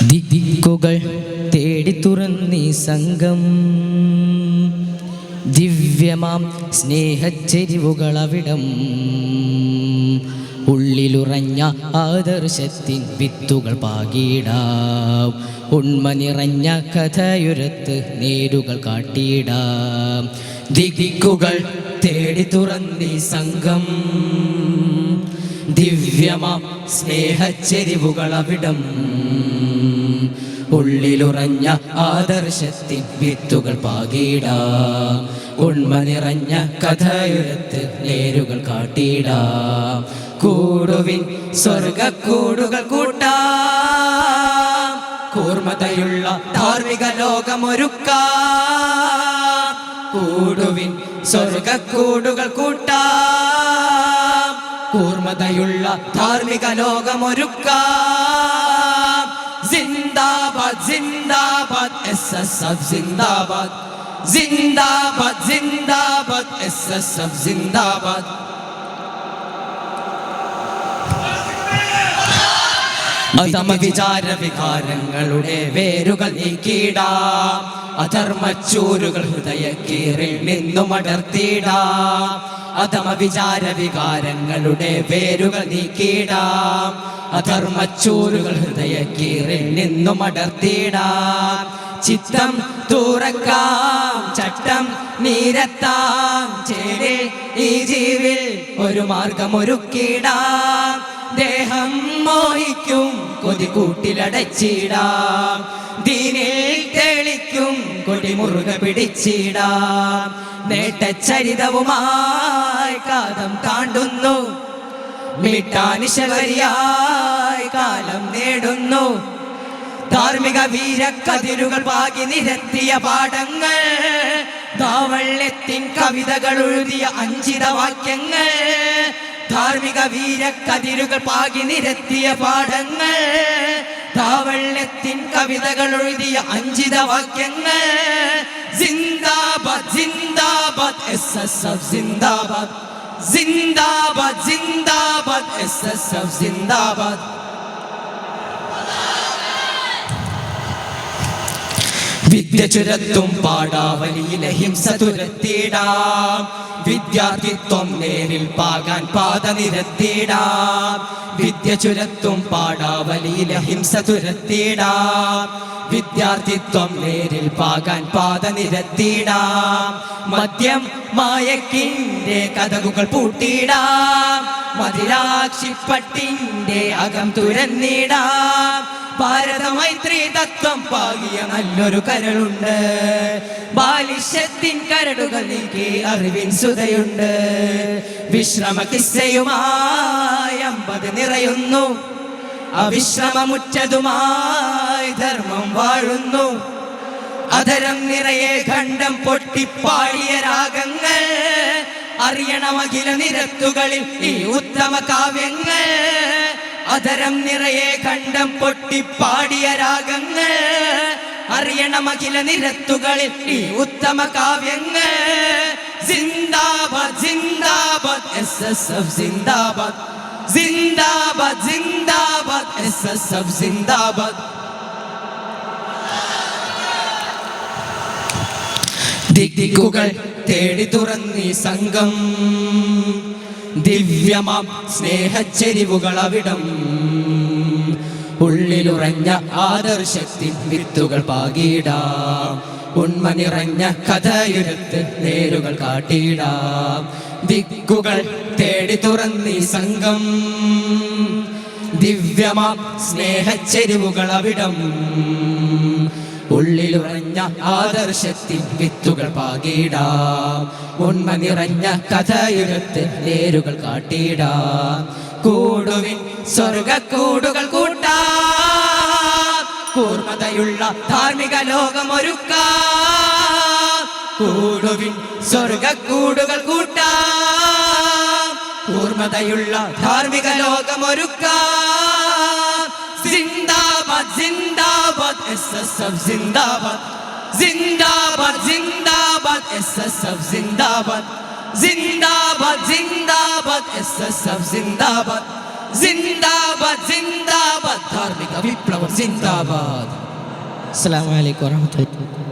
ദിക്കുകൾ തേടി തുറന്നീ സംഘം, ദിവ്യമാം സ്നേഹച്ചെരിവുകളവിടം, ഉള്ളിലുറഞ്ഞ ആദർശത്തിൻ വിത്തുകൾ പാകിയിടാം, ഉണ്മ നിറഞ്ഞ കഥയുരത്ത് നേരുകൾ കാട്ടിയിടാം. ദിക്കുകൾ തേടി തുറന്നീ സംഘം, ദിവ്യമാം സ്നേഹച്ചെരിവുകളവിടം, ഉള്ളിലുറഞ്ഞ ആദർശത്തിൻ വിത്തുകൾ പാകിയിടാം, ഉണ്മ നിറഞ്ഞ കഥയുരത്ത് നേരുകൾ കാട്ടിയിടാം. കൂടുവിൻ സ്വർഗക്കൂടുകൾ കൂട്ടാം, കൂർമ്മതയുള്ള ധാർമ്മിക ലോകമൊരുക്കാം. കൂടുവിൻ സ്വർഗക്കൂടുകൾ കൂട്ടാം, കൂർമ്മതയുള്ള ധാർമ്മിക ലോകമൊരുക്കാം. ജിന്ദാബാദ് ജിന്ദാബാദ് എസ്എസ്എഫ് ജിന്ദാബാദ്, ജിന്ദാബാദ് ജിന്ദാബാദ് എസ്എസ്എഫ് ജിന്ദാബാദ്. അധമ വിചാര വികാരങ്ങളുടെ വേരുകൾ നീക്കിയിടാം, അധർമ്മച്ചൂരുകൾ ഹൃദയക്കീറിൽ നിന്നും അടർത്തിയിടാം. അധമ വിചാര വികാരങ്ങളുടെ വേരുകൾ നീക്കിയിടാം, അധർമ്മച്ചൂരുകൾ ഹൃദയക്കീറിൽ നിന്നും അടർത്തിയിടാം. ചിത്തം തുറക്കാം, ചട്ടം നീരത്താം, ചേരിൽ ഈ ജീവിൽ ഒരു മാർഗമൊരുക്കിയിടാം. ദേഹം മോഹിക്കും കൊതികൂട്ടിലടച്ചിടാം, ദീനിൽ തെളിക്കും കൊടിമുറുക പിടിച്ചിടാം. നേട്ടച്ചരിതവുമായി കാലം താണ്ടുന്നു, മിട്ടാനിശവരിയായി കാലം നേടുന്നു. ധാർമ്മിക വീരക്കതിരുകൾ പാകി നിരത്തിയ പാഠങ്ങൾ, ദാവള്യത്തിൻ കവിതകൾ എഴുതിയ അഞ്ചിത വാക്യങ്ങൾ. ധാർമ്മിക വീരക്കതിരുകൾ പാകി നിരത്തിയ പാഠങ്ങൾ, ദാവള്യത്തിൻ കവിതകൾ എഴുതിയ അഞ്ചിത വാക്യങ്ങൾ. ജിന്ദാബാദ് ജിന്ദാബാദ് എസ്എസ്എഫ് ജിന്ദാബാദ്, ജിന്ദാബാദ് ജിന്ദാബാദ് എസ്എസ്എഫ് ജിന്ദാബാദ്. വിദ്യ ചുരത്തും പാഠാവലിയിലെ ഹിംസ തുരത്തിയിടാം, വിദ്യാർത്ഥിത്വം നേരിൽ പാകാൻ പാത നിരത്തിയിടാം. വിദ്യ ചുരത്തും പാഠാവലിയിലെ ഹിംസ തുരത്തിയിടാം, വിദ്യാർത്ഥിത്വം നേരിൽ പാകാൻ പാത നിരത്തിയിടാം. മദ്യം മായക്കിന്റെ കഥകുകൾ പൂട്ടിയിടാം, മതിരാക്ഷിപ്പട്ടിന്റെ അകം തുരന്നിടാം. ഭാരത മൈത്രി തത്വം പാകിയ നല്ലൊരു കരളുണ്ട്, ബാലിഷ്യത്തിൻ കരടുകൾ നീക്കി അറിവിൻ സുതയുണ്ട്. വിശ്രമ കിസ്സയുമായി 50 നിറയുന്നു, അവിശ്രമമുറ്റതുമായി ധർമ്മം വാഴുന്നു. അധരം നിറയെ ഖണ്ഡം പൊട്ടിപ്പാടിയ രാഗങ്ങൾ, അറിയണമഖില നിരത്തുകളിൽ ഈ ഉത്തമ കാവ്യങ്ങൾ. അധരം നിറയെ ഖണ്ഡം പൊട്ടിപ്പാടിയ രാഗങ്ങൾ, അറിയണമഖില നിരത്തുകളിൽ ഈ ഉത്തമ കാവ്യങ്ങൾ. ജിന്ദാബാദ് ജിന്ദാബാദ് എസ്എസ്എഫ് ജിന്ദാബാദ്, ജിന്ദാബാദ് ജിന്ദാബാദ് എസ്എസ്എഫ് ജിന്ദാബാദ്. ദിക്കുകൾ തേടി തുറന്നീ സംഘം, ദിവ്യമാം സ്നേഹച്ചെരിവുകളവിടം, ഉള്ളിലുറഞ്ഞ ആദർശത്തിൻ വിത്തുകൾ പാകിയിടാം, ഉണ്മ നിറഞ്ഞ കഥയുരത്ത് നേരുകൾ കാട്ടിയിടാം. ദിക്കുകൾ തേടി തുറന്നീ സംഘം, ദിവ്യമാം സ്നേഹച്ചെരിവുകളവിടം, ഉള്ളിലുറഞ്ഞ ആദർശത്തിൻ വിത്തുകൾ പാകിയിടാം, ഉണ്മ നിറഞ്ഞ കഥയുരത്ത് നേരുകൾ കാട്ടിയിടാം. കൂടുവിൻ സ്വർഗക്കൂടുകൾ കൂട്ടാം, കൂർമ്മതയുള്ള ധാർമ്മിക ലോകമൊരുക്കാം. കൂടുവിൻ സ്വർഗക്കൂടുകൾ കൂട്ടാം, കൂർമ്മതയുള്ള ധാർമ്മിക ലോകമൊരുക്കാം. ജിന്ദാബാദ് ജിന്ദാബാദ് എസ്എസ്എഫ് ജിന്ദാബാദ്, ജിന്ദാബാദ് ജിന്ദാബാദ് എസ്എസ്എഫ് ജിന്ദാബാദ്, ജിന്ദാബാദ് ജിന്ദാബാദ് എസ്എസ്എഫ് ജിന്ദാബാദ്, ജിന്ദാബാദ് ജിന്ദാബാദ് ധാർമ്മിക വിപ്ലവം സിന്ദാബാദ്. അസ്സലാമു അലൈക്കും വറഹ്മത്തുള്ളാഹി.